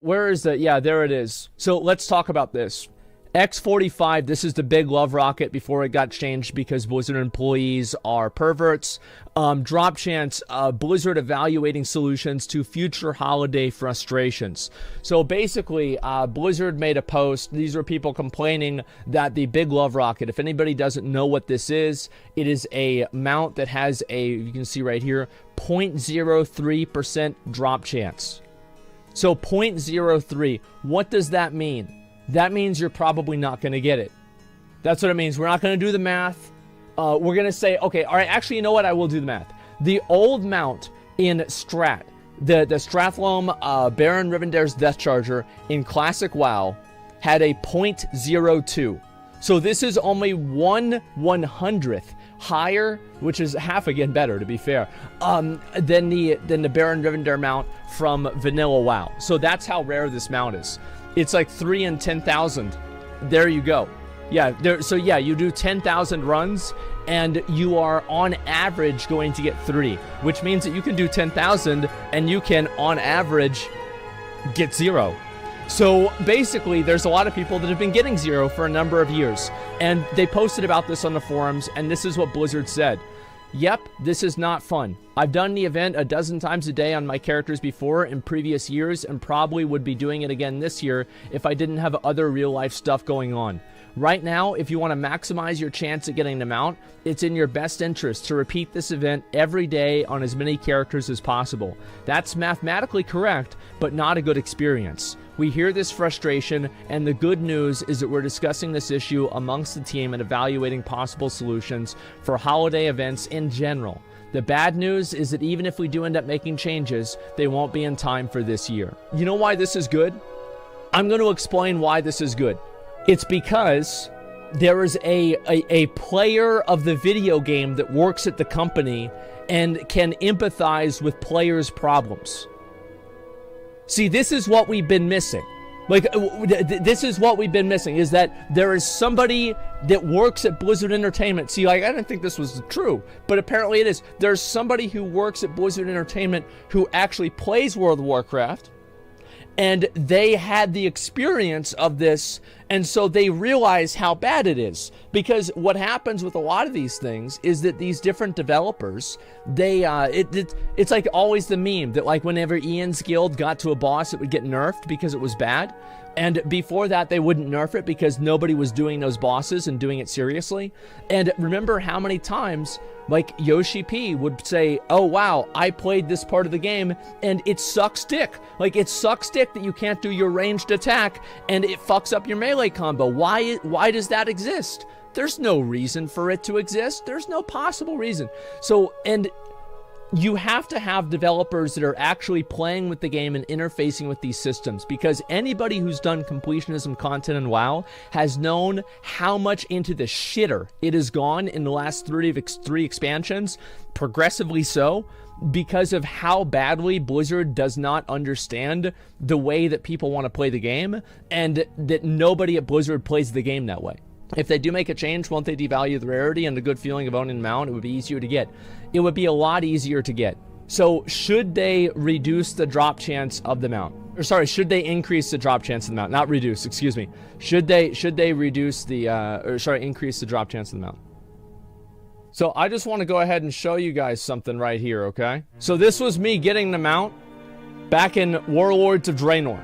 Where is that? Yeah, there it is. So let's talk about this. X45, this is the big love rocket before it got changed because Blizzard employees are perverts. Drop chance, Blizzard evaluating solutions to future holiday frustrations. So basically, Blizzard made a post. These are people complaining that the big love rocket, if anybody doesn't know what this is, it is a mount that has a, you can see right here, 0.03% drop chance. So 0.03, what does that mean? That means you're probably not going to get it. That's what it means. We're not going to do the math. We're going to say, okay, all right, actually, you know what? I will do the math. The old mount in Strat, the Strathlome Baron Rivendare's Death Charger in Classic WoW had a 0.02. So this is only 1/100th higher, which is half again better, to be fair, than the Baron Rivendare mount from Vanilla WoW. So that's how rare this mount is. It's like 3 in 10,000. There you go. Yeah, so yeah, you do 10,000 runs, and you are on average going to get 3, which means that you can do 10,000, and you can, on average, get 0. So basically, there's a lot of people that have been getting 0 for a number of years, and they posted about this on the forums, and this is what Blizzard said. Yep, this is not fun. I've done the event a dozen times a day on my characters before in previous years, and probably would be doing it again this year if I didn't have other real-life stuff going on. Right now, if you want to maximize your chance at getting the mount, it's in your best interest to repeat this event every day on as many characters as possible. That's mathematically correct, but not a good experience. We hear this frustration, and the good news is that we're discussing this issue amongst the team and evaluating possible solutions for holiday events in general. The bad news is that even if we do end up making changes, they won't be in time for this year. You know why this is good? I'm going to explain why this is good. It's because there is a player of the video game that works at the company and can empathize with players' problems. See, this is what we've been missing. Like, this is what we've been missing, is that there is somebody that works at Blizzard Entertainment. See, like, I didn't think this was true, but apparently it is. There's somebody who works at Blizzard Entertainment who actually plays World of Warcraft, and they had the experience of this, and so they realize how bad it is. Because what happens with a lot of these things is that these different developers, they it's like always the meme that, like, whenever Ian's guild got to a boss, it would get nerfed because it was bad. And before that, they wouldn't nerf it because nobody was doing those bosses and doing it seriously. And remember how many times, like, Yoshi P would say, oh wow, I played this part of the game and it sucks dick. Like, it sucks dick that you can't do your ranged attack and it fucks up your melee combo. Why does that exist? There's no reason for it to exist. There's no possible reason. So, and you have to have developers that are actually playing with the game and interfacing with these systems, because anybody who's done completionism content in WoW has known how much into the shitter it has gone in the last three expansions, progressively so, because of how badly Blizzard does not understand the way that people want to play the game, and that nobody at Blizzard plays the game that way. If they do make a change, won't they devalue the rarity and the good feeling of owning a mount? It would be easier to get. It would be a lot easier to get. So should they reduce the drop chance of the mount? Or sorry, should they increase the drop chance of the mount? Not reduce, excuse me. Should they reduce the, increase the drop chance of the mount? So I just want to go ahead and show you guys something right here, okay? So this was me getting the mount back in Warlords of Draenor.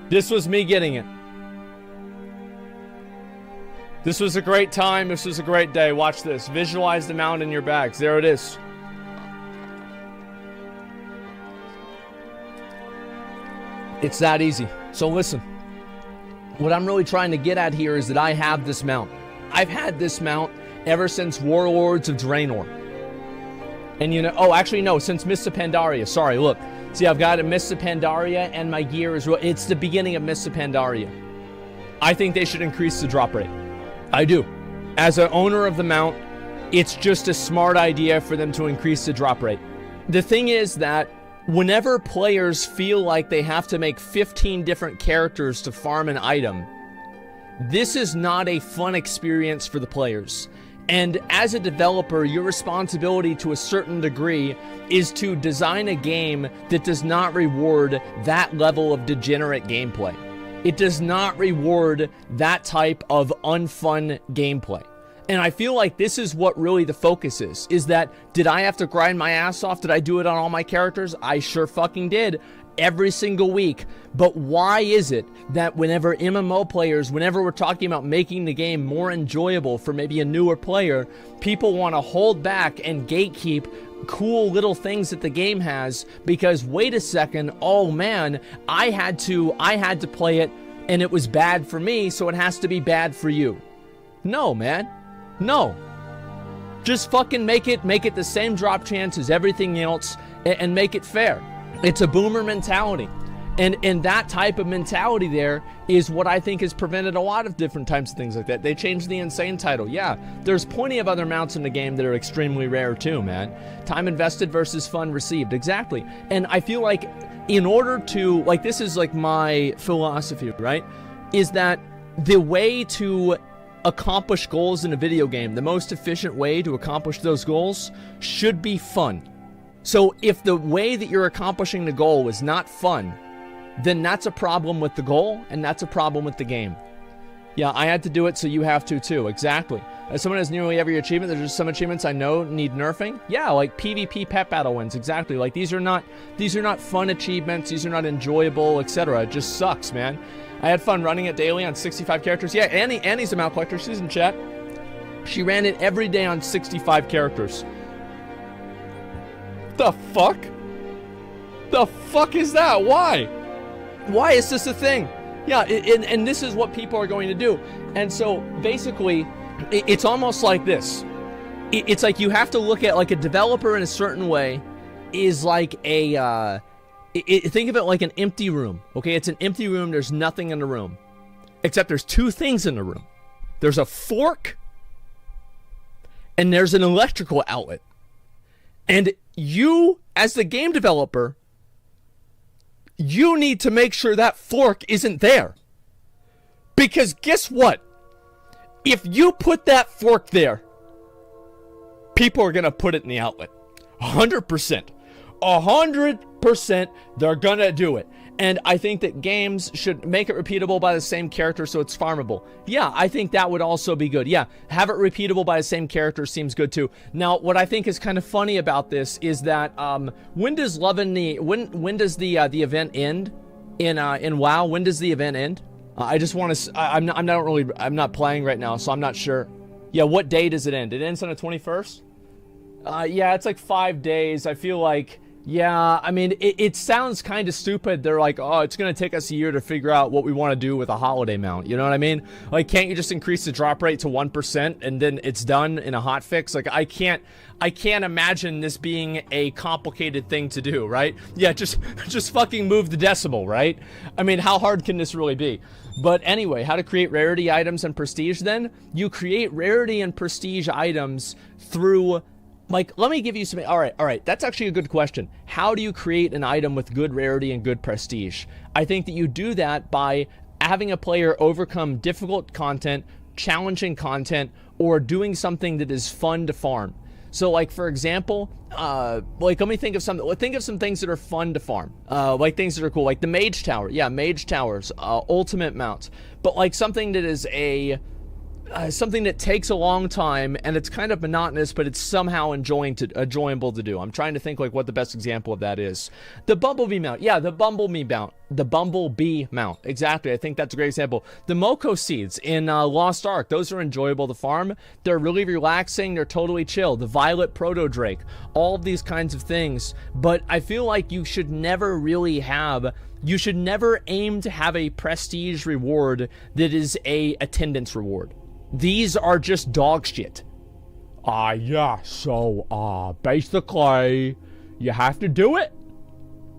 This was me getting it. This was a great time. This was a great day. Watch this. Visualize the mount in your bags. There it is. It's that easy. So listen. What I'm really trying to get at here is that I have this mount. I've had this mount ever since Warlords of Draenor. And you know, oh, actually no, since Mists of Pandaria. Sorry, look. See, I've got a Mists of Pandaria and my gear is, it's the beginning of Mists of Pandaria. I think they should increase the drop rate. I do. As an owner of the mount, it's just a smart idea for them to increase the drop rate. The thing is that whenever players feel like they have to make 15 different characters to farm an item, this is not a fun experience for the players. And as a developer, your responsibility to a certain degree is to design a game that does not reward that level of degenerate gameplay. It does not reward that type of unfun gameplay. And I feel like this is what really the focus is that, did I have to grind my ass off? Did I do it on all my characters? I sure fucking did. Every single week. But why is it that whenever MMO players, whenever we're talking about making the game more enjoyable for maybe a newer player, people want to hold back and gatekeep cool little things that the game has because, wait a second, oh man, I had to play it and it was bad for me, so it has to be bad for you. No, man. No. Just fucking make it the same drop chance as everything else and make it fair. It's a boomer mentality. And that type of mentality there is what I think has prevented a lot of different types of things like that. They changed the insane title. Yeah, there's plenty of other mounts in the game that are extremely rare too, man. Time invested versus fun received. Exactly. And I feel like in order to, like, this is like my philosophy, right? Is that the way to accomplish goals in a video game, the most efficient way to accomplish those goals should be fun. So if the way that you're accomplishing the goal is not fun, then that's a problem with the goal, and that's a problem with the game. Yeah, I had to do it, so you have to too. Exactly. As someone has nearly every achievement, there's just some achievements I know need nerfing. Yeah, like PvP pet battle wins. Exactly. Like these are not fun achievements. These are not enjoyable, etc. It just sucks, man. I had fun running it daily on 65 characters. Yeah, Annie's a mount collector. She's in chat. She ran it every day on 65 characters. The fuck? The fuck is that? Why? Why is this a thing? Yeah, and this is what people are going to do. And so basically, it's almost like this. It's like you have to look at, like, a developer in a certain way is like a, think of it like an empty room, okay? It's an empty room, there's nothing in the room. Except there's two things in the room. There's a fork, and there's an electrical outlet. And you, as the game developer, you need to make sure that fork isn't there. Because guess what? If you put that fork there, people are going to put it in the outlet. 100%. 100% they're going to do it. And I think that games should make it repeatable by the same character so it's farmable. Yeah, I think that would also be good. Yeah, have it repeatable by the same character seems good too. Now, what I think is kind of funny about this is that when does the event end in WoW? When does the event end? I just want to. I'm not playing right now, so I'm not sure. Yeah, what day does it end? It ends on the 21st. Yeah, it's like 5 days. I feel like. Yeah, I mean, it sounds kind of stupid. They're like, oh, it's going to take us a year to figure out what we want to do with a holiday mount. You know what I mean? Like, can't you just increase the drop rate to 1% and then it's done in a hot fix? Like, I can't imagine this being a complicated thing to do, right? Yeah, just fucking move the decimal, right? I mean, how hard can this really be? But anyway, how to create rarity items and prestige then? You create rarity and prestige items through... Like, let me give you some... All right. That's actually a good question. How do you create an item with good rarity and good prestige? I think that you do that by having a player overcome difficult content, challenging content, or doing something that is fun to farm. So, like, for example, like, let me think of something. Think of some things that are fun to farm. Like, things that are cool. Like the Mage Tower. Yeah, Mage Towers. Ultimate mounts. But, like, something that is something that takes a long time and it's kind of monotonous, but it's somehow enjoyable to do. I'm trying to think like what the best example of that is. The Bumblebee mount. Yeah, the Bumblebee mount. The Bumblebee mount. Exactly. I think that's a great example. The Moko seeds in Lost Ark. Those are enjoyable to farm. They're really relaxing. They're totally chill. The Violet Proto Drake. All of these kinds of things. But I feel like you should never aim to have a prestige reward that is a attendance reward. These are just dog shit. Yeah, so, basically, you have to do it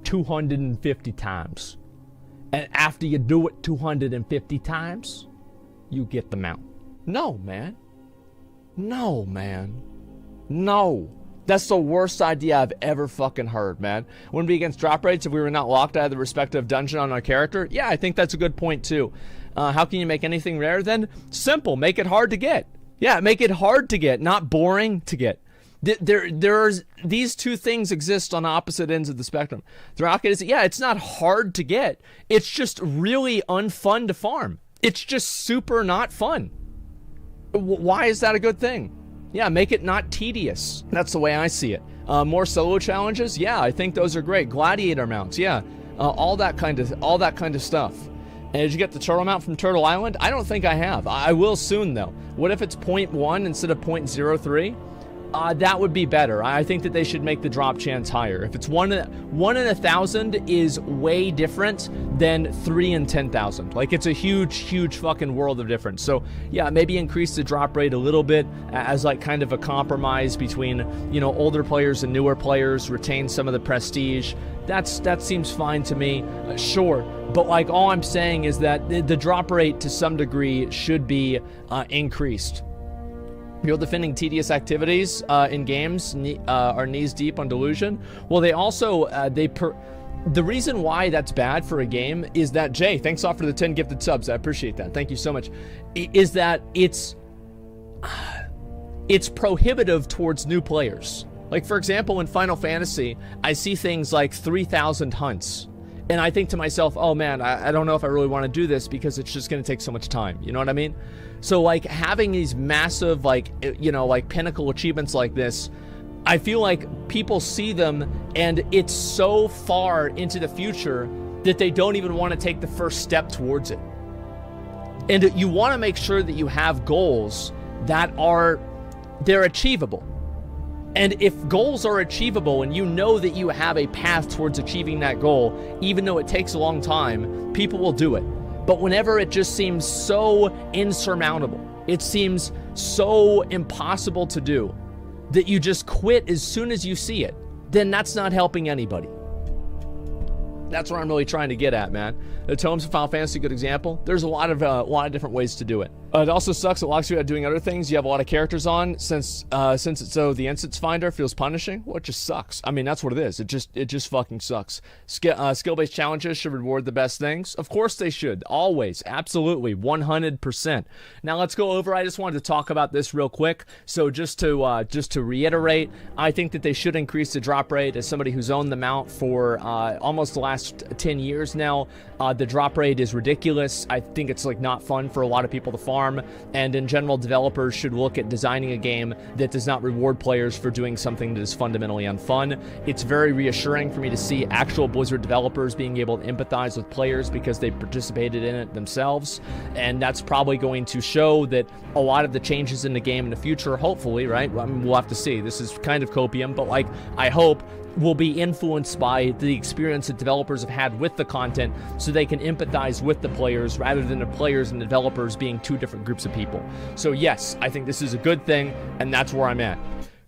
250 times. And after you do it 250 times, you get the mount. No, man. No, man. No. That's the worst idea I've ever fucking heard, man. Wouldn't be against drop rates if we were not locked out of the respective dungeon on our character? Yeah, I think that's a good point, too. How can you make anything rare then? Simple. Make it hard to get. Yeah, make it hard to get, not boring to get. There's these two things exist on opposite ends of the spectrum. The rocket is, yeah, it's not hard to get. It's just really unfun to farm. It's just super not fun. Why is that a good thing? Yeah, make it not tedious. That's the way I see it. More solo challenges? Yeah, I think those are great. Gladiator mounts, yeah. All that kind of stuff. And did you get the turtle mount from Turtle Island? I don't think I have. I will soon though. What if it's 0.1 instead of 0.03? That would be better. I think that they should make the drop chance higher. If it's 1 in 1,000 is way different than 3 in 10,000. Like, it's a huge fucking world of difference. So yeah, maybe increase the drop rate a little bit as like kind of a compromise between, you know, older players and newer players, retain some of the prestige. That seems fine to me. Sure, but like all I'm saying is that the drop rate to some degree should be increased. You're defending tedious activities in games are knees deep on delusion. Well, they also the reason why that's bad for a game is that, Jay, thanks off for the 10 gifted subs. I appreciate that. Thank you so much. Is that it's prohibitive towards new players. Like, for example, in Final Fantasy, I see things like 3,000 hunts. And I think to myself, oh man, I don't know if I really want to do this because it's just going to take so much time. You know what I mean? So like having these massive, like, you know, like pinnacle achievements like this, I feel like people see them and it's so far into the future that they don't even want to take the first step towards it. And you want to make sure that you have goals that they're achievable. And if goals are achievable and you know that you have a path towards achieving that goal, even though it takes a long time, people will do it. But whenever it just seems so insurmountable, it seems so impossible to do, that you just quit as soon as you see it, then that's not helping anybody. That's what I'm really trying to get at, man. The tomes of Final Fantasy, good example. There's a lot of different ways to do it. It also sucks. It locks you out doing other things. You have a lot of characters on since it's so the instance finder feels punishing. Well, it just sucks. I mean, that's what it is. It just fucking sucks. Skill-based challenges should reward the best things. Of course they should. Always, absolutely, 100%. Now let's go over. I just wanted to talk about this real quick. So just to reiterate, I think that they should increase the drop rate. As somebody who's owned the mount for almost the last 10 years now, the drop rate is ridiculous. I think it's like not fun for a lot of people to farm. And in general, developers should look at designing a game that does not reward players for doing something that is fundamentally unfun. It's very reassuring for me to see actual Blizzard developers being able to empathize with players because they participated in it themselves. And that's probably going to show that a lot of the changes in the game in the future, hopefully, right? I mean, we'll have to see. This is kind of copium, but like, I hope will be influenced by the experience that developers have had with the content so they can empathize with the players rather than the players and the developers being two different groups of people. So yes, I think this is a good thing, and that's where I'm at.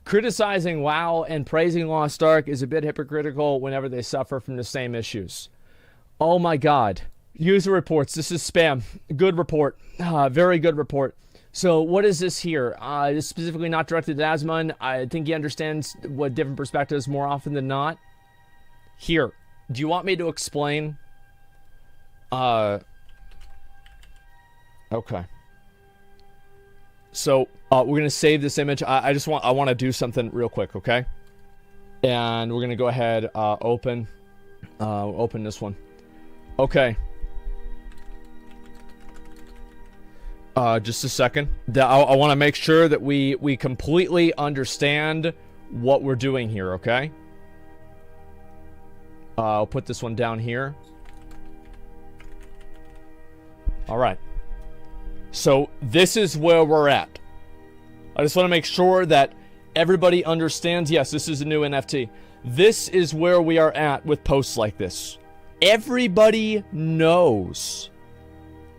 Criticizing WoW and praising Lost Ark is a bit hypocritical whenever they suffer from the same issues. Oh my god. User reports. This is spam. Good report. Very good report. So what is this here? This is specifically not directed at Asmund. I think he understands what different perspectives more often than not. Here, do you want me to explain? Okay. So we're gonna save this image. I want to do something real quick, okay? And we're gonna go ahead, open this one. Okay. Just a second. I want to make sure that we completely understand what we're doing here, okay? I'll put this one down here. Alright. So, this is where we're at. I just want to make sure that everybody understands, yes, this is a new NFT. This is where we are at with posts like this. Everybody knows.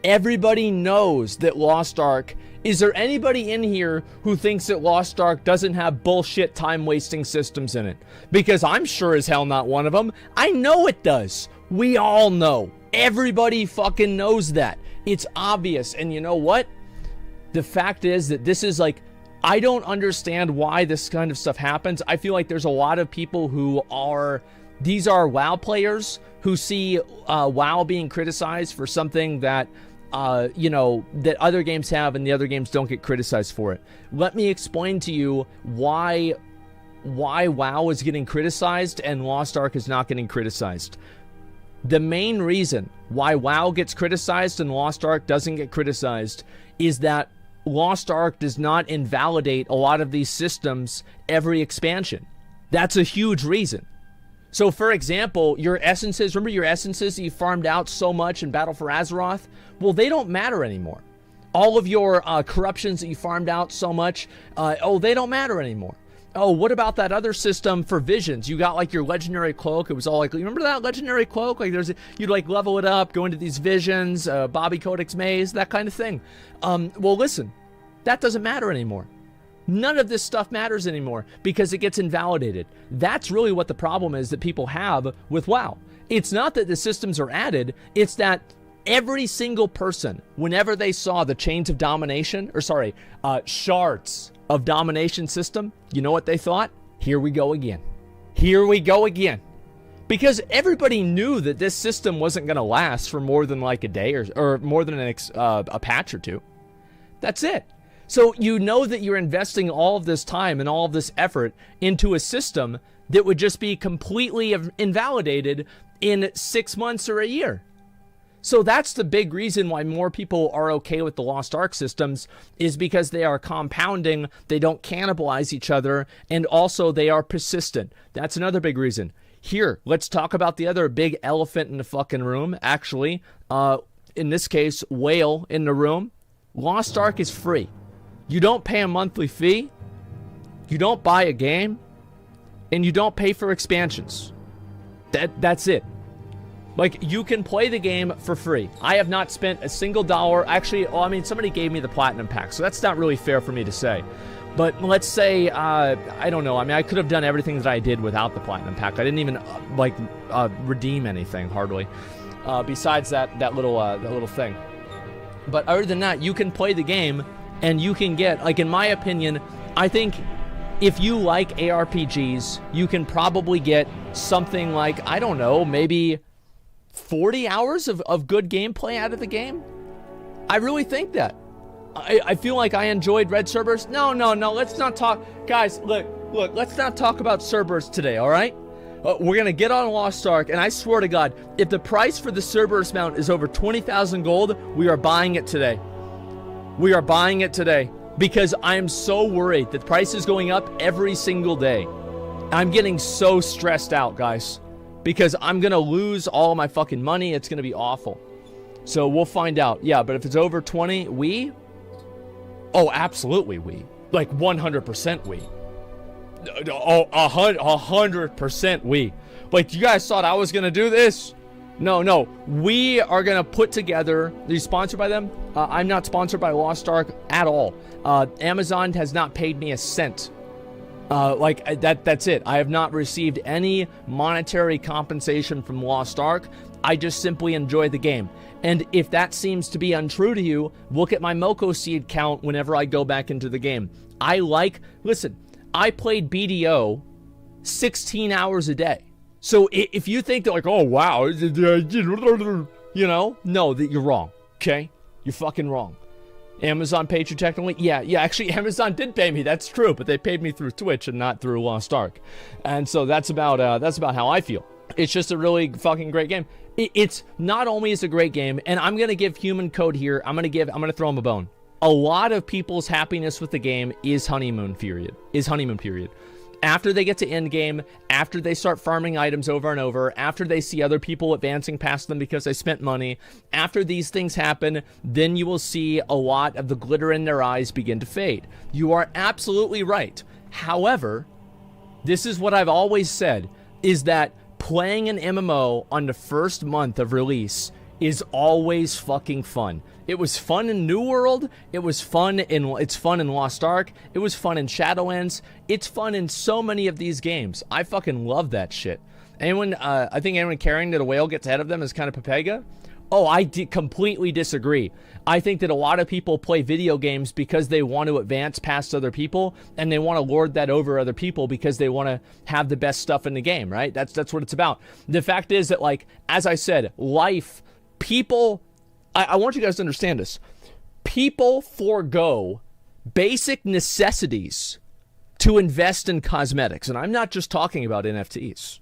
Everybody knows that Lost Ark. Is there anybody in here who thinks that Lost Ark doesn't have bullshit time-wasting systems in it? Because I'm sure as hell not one of them. I know it does. We all know. Everybody fucking knows that. It's obvious. And you know what? The fact is that this is like, I don't understand why this kind of stuff happens. I feel like there's a lot of people who are, these are WoW players who see WoW being criticized for something that that other games have and the other games don't get criticized for it. Let me explain to you why WoW is getting criticized and Lost Ark is not getting criticized. The main reason why WoW gets criticized and Lost Ark doesn't get criticized is that Lost Ark does not invalidate a lot of these systems every expansion. That's a huge reason. So, for example, your essences, remember your essences that you farmed out so much in Battle for Azeroth? Well, they don't matter anymore. All of your corruptions that you farmed out so much, they don't matter anymore. Oh, what about that other system for visions? You got like your legendary cloak. It was all like, you remember that legendary cloak? Like you'd like level it up, go into these visions, Bobby Kodak's maze, that kind of thing. Well, listen, that doesn't matter anymore. None of this stuff matters anymore because it gets invalidated. That's really what the problem is that people have with WoW. It's not that the systems are added, it's that every single person, whenever they saw the chains of domination, shards of domination system, you know what they thought? Here we go again. Here we go again. Because everybody knew that this system wasn't going to last for more than like a day or more than a patch or two. That's it. So you know that you're investing all of this time and all of this effort into a system that would just be completely invalidated in 6 months or a year. So that's the big reason why more people are okay with the Lost Ark systems, is because they are compounding, they don't cannibalize each other, and also they are persistent. That's another big reason. Here, let's talk about the other big elephant in the fucking room, actually. In this case, whale in the room. Lost Ark is free. You don't pay a monthly fee, you don't buy a game, and you don't pay for expansions. That's it. Like, you can play the game for free. I have not spent a single dollar. Actually, somebody gave me the platinum pack, so that's not really fair for me to say. But let's say, I don't know. I could have done everything that I did without the platinum pack. I didn't even, redeem anything, hardly. Besides that little thing. But other than that, you can play the game, and you can get, like, in my opinion, I think if you like ARPGs, you can probably get something like, I don't know, maybe 40 hours of good gameplay out of the game. I really think that. I feel like I enjoyed Red Cerberus. No, let's not talk. Guys, look, let's not talk about Cerberus today, all right? We're going to get on Lost Ark, and I swear to God, if the price for the Cerberus mount is over 20,000 gold, we are buying it today. We are buying it today because I am so worried that the price is going up every single day. I'm getting so stressed out, guys, because I'm going to lose all my fucking money. It's going to be awful. So we'll find out. Yeah, but if it's over 20, we? Oh, absolutely we. Like 100% we. Oh, 100% we. Like, you guys thought I was going to do this? No. We are going to put together... Are you sponsored by them? I'm not sponsored by Lost Ark at all. Amazon has not paid me a cent. That's it. I have not received any monetary compensation from Lost Ark. I just simply enjoy the game. And if that seems to be untrue to you, look at my Moko seed count whenever I go back into the game. Listen, I played BDO 16 hours a day. So if you think that, like, oh, wow, no, that you're wrong, okay? You're fucking wrong. Amazon paid you technically? Yeah, actually, Amazon did pay me, that's true, but they paid me through Twitch and not through Lost Ark. And so that's about how I feel. It's just a really fucking great game. It's not only is a great game, and I'm going to give Human Code here, I'm going to throw him a bone. A lot of people's happiness with the game is honeymoon period. After they get to end game, after they start farming items over and over, after they see other people advancing past them because they spent money, after these things happen, then you will see a lot of the glitter in their eyes begin to fade. You are absolutely right. However, this is what I've always said, is that playing an MMO on the first month of release is always fucking fun. It was fun in New World. It's fun in Lost Ark. It was fun in Shadowlands. It's fun in so many of these games. I fucking love that shit. I think anyone caring that a whale gets ahead of them is kind of Pepega. Oh, I completely disagree. I think that a lot of people play video games because they want to advance past other people, and they want to lord that over other people because they want to have the best stuff in the game, right? That's what it's about. The fact is that, like, as I said, people I want you guys to understand this. People forego basic necessities to invest in cosmetics. And I'm not just talking about NFTs.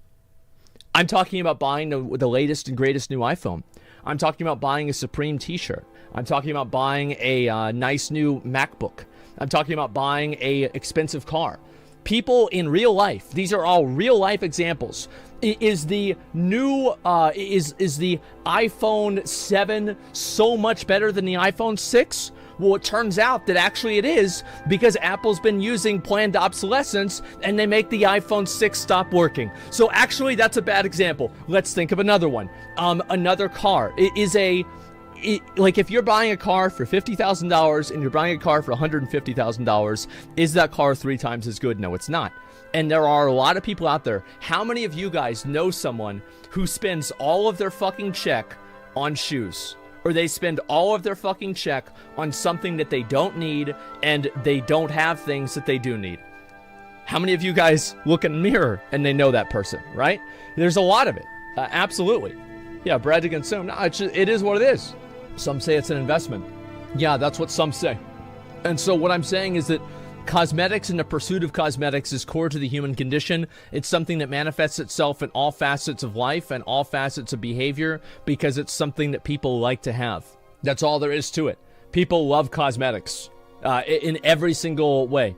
I'm talking about buying the latest and greatest new iPhone. I'm talking about buying a Supreme t-shirt. I'm talking about buying a nice new MacBook. I'm talking about buying a expensive car. People in real life, these are all real life examples. Is the new, is the iPhone 7 so much better than the iPhone 6? Well, it turns out that actually it is, because Apple's been using planned obsolescence and they make the iPhone 6 stop working. So actually that's a bad example. Let's think of another one. Another car. Like if you're buying a car for $50,000 and you're buying a car for $150,000, is that car 3 times as good? No, it's not. And there are a lot of people out there. How many of you guys know someone who spends all of their fucking check on shoes? Or they spend all of their fucking check on something that they don't need, and they don't have things that they do need? How many of you guys look in the mirror and they know that person, right? There's a lot of it. Absolutely. Yeah, bread to consume. No, it is what it is. Some say it's an investment. Yeah, that's what some say. And so what I'm saying is that cosmetics and the pursuit of cosmetics is core to the human condition. It's something that manifests itself in all facets of life and all facets of behavior, because it's something that people like to have. That's all there is to it. People love cosmetics in every single way.